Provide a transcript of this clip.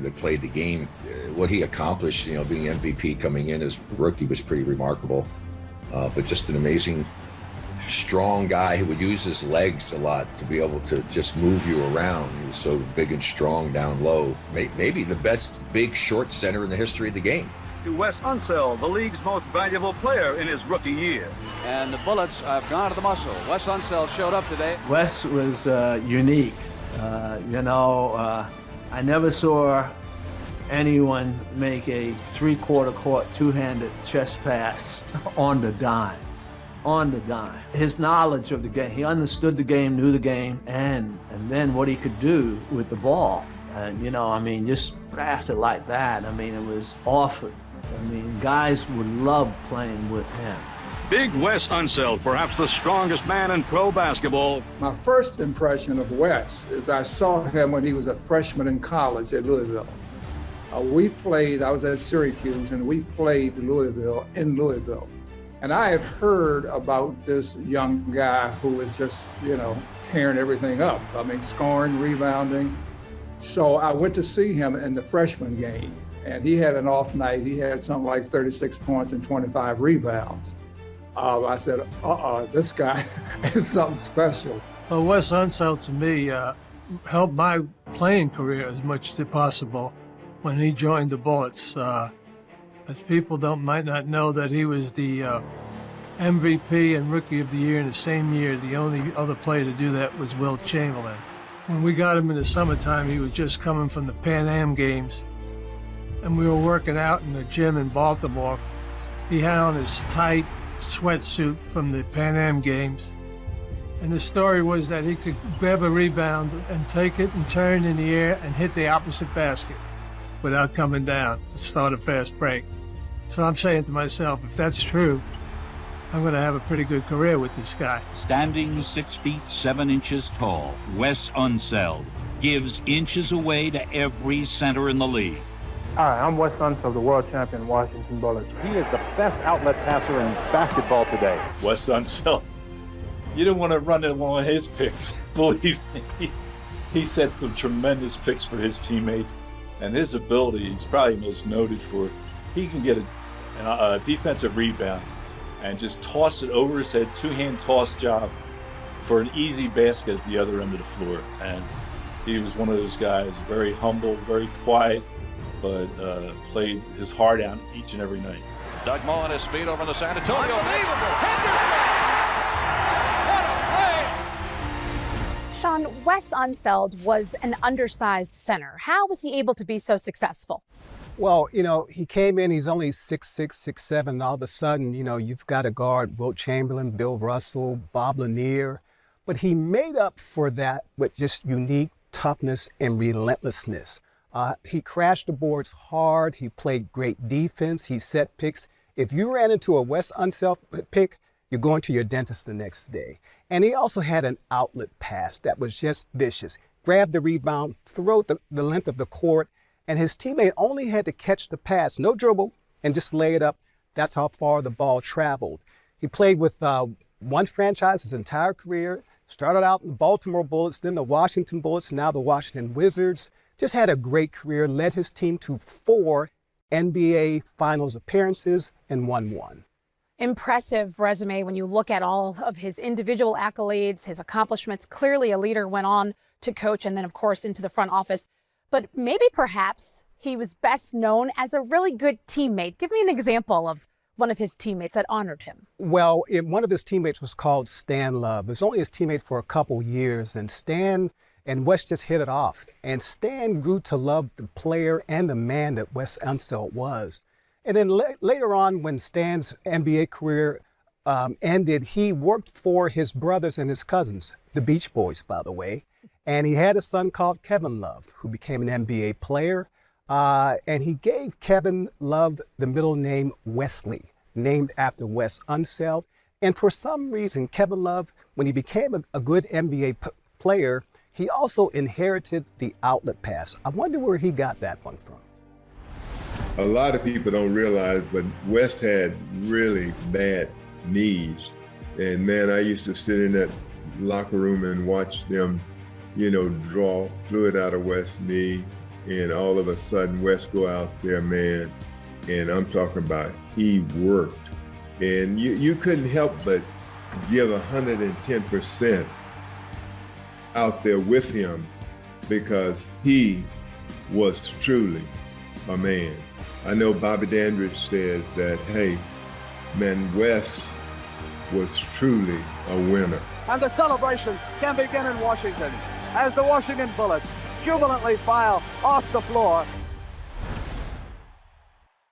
that played the game. What he accomplished, being MVP coming in as rookie was pretty remarkable. But just an amazing, strong guy who would use his legs a lot to be able to just move you around. He was so big and strong down low. Maybe the best big short center in the history of the game. To Wes Unseld, the league's most valuable player in his rookie year. And the bullets have gone to the muscle. Wes Unseld showed up today. Wes was unique. I never saw anyone make a three-quarter court two-handed chest pass on the dime. His knowledge of the game, he understood the game, knew the game, and then what he could do with the ball. Just pass it like that. It was awful. Guys would love playing with him. Big Wes Unseld, perhaps the strongest man in pro basketball. My first impression of Wes is I saw him when he was a freshman in college at Louisville. I was at Syracuse, and we played Louisville in Louisville. And I had heard about this young guy who was just, tearing everything up. Scoring, rebounding. So I went to see him in the freshman game, and he had an off night. He had something like 36 points and 25 rebounds. I said, this guy is something special. Well, Wes Unseld, to me, helped my playing career as much as possible when he joined the Bullets. As people might not know that he was the MVP and Rookie of the Year in the same year. The only other player to do that was Wilt Chamberlain. When we got him in the summertime, he was just coming from the Pan Am Games, and we were working out in the gym in Baltimore. He had on his tight sweatsuit from the Pan Am Games, and the story was that he could grab a rebound and take it and turn in the air and hit the opposite basket without coming down to start a fast break. So I'm saying to myself, if that's true, I'm going to have a pretty good career with this guy. Standing 6 feet 7 inches tall, Wes Unseld gives inches away to every center in the league. Hi, I'm Wes Unseld, the world champion Washington Bullets. He is the best outlet passer in basketball today. Wes Unseld. You don't want to run along his picks, believe me. He set some tremendous picks for his teammates, and his ability, he's probably most noted for, he can get a defensive rebound and just toss it over his head, two-hand toss job for an easy basket at the other end of the floor. And he was one of those guys, very humble, very quiet, but played his heart out each and every night. Doug Moe on his feet over the San Antonio. Unbelievable. Henderson! What a play! Sean, Wes Unseld was an undersized center. How was he able to be so successful? Well, he came in, he's only 6'6", 6'7", and all of a sudden, you've got to guard Wilt Chamberlain, Bill Russell, Bob Lanier. But he made up for that with just unique toughness and relentlessness. He crashed the boards hard. He played great defense. He set picks. If you ran into a Wes Unseld pick, you're going to your dentist the next day. And he also had an outlet pass that was just vicious. Grab the rebound, throw the length of the court, and his teammate only had to catch the pass, no dribble, and just lay it up. That's how far the ball traveled. He played with one franchise his entire career, started out in the Baltimore Bullets, then the Washington Bullets, now the Washington Wizards. Just had a great career, led his team to 4 NBA Finals appearances and won 1. Impressive resume when you look at all of his individual accolades, his accomplishments. Clearly a leader, went on to coach and then, of course, into the front office. But maybe perhaps he was best known as a really good teammate. Give me an example of one of his teammates that honored him. Well, one of his teammates was called Stan Love. It was only his teammate for a couple years, and Stan and Wes just hit it off. And Stan grew to love the player and the man that Wes Unseld was. And then later on, when Stan's NBA career ended, he worked for his brothers and his cousins, the Beach Boys, by the way. And he had a son called Kevin Love, who became an NBA player. And he gave Kevin Love the middle name Wesley, named after Wes Unseld. And for some reason, Kevin Love, when he became a good NBA player, he also inherited the outlet pass. I wonder where he got that one from. A lot of people don't realize, but Wes had really bad knees. And man, I used to sit in that locker room and watch them, draw fluid out of Wes' knee. And all of a sudden, Wes go out there, man, and I'm talking about he worked. And you couldn't help but give 110% out there with him because he was truly a man. I know Bobby Dandridge said that, hey, man, Wes was truly a winner. And the celebration can begin in Washington as the Washington Bullets jubilantly file off the floor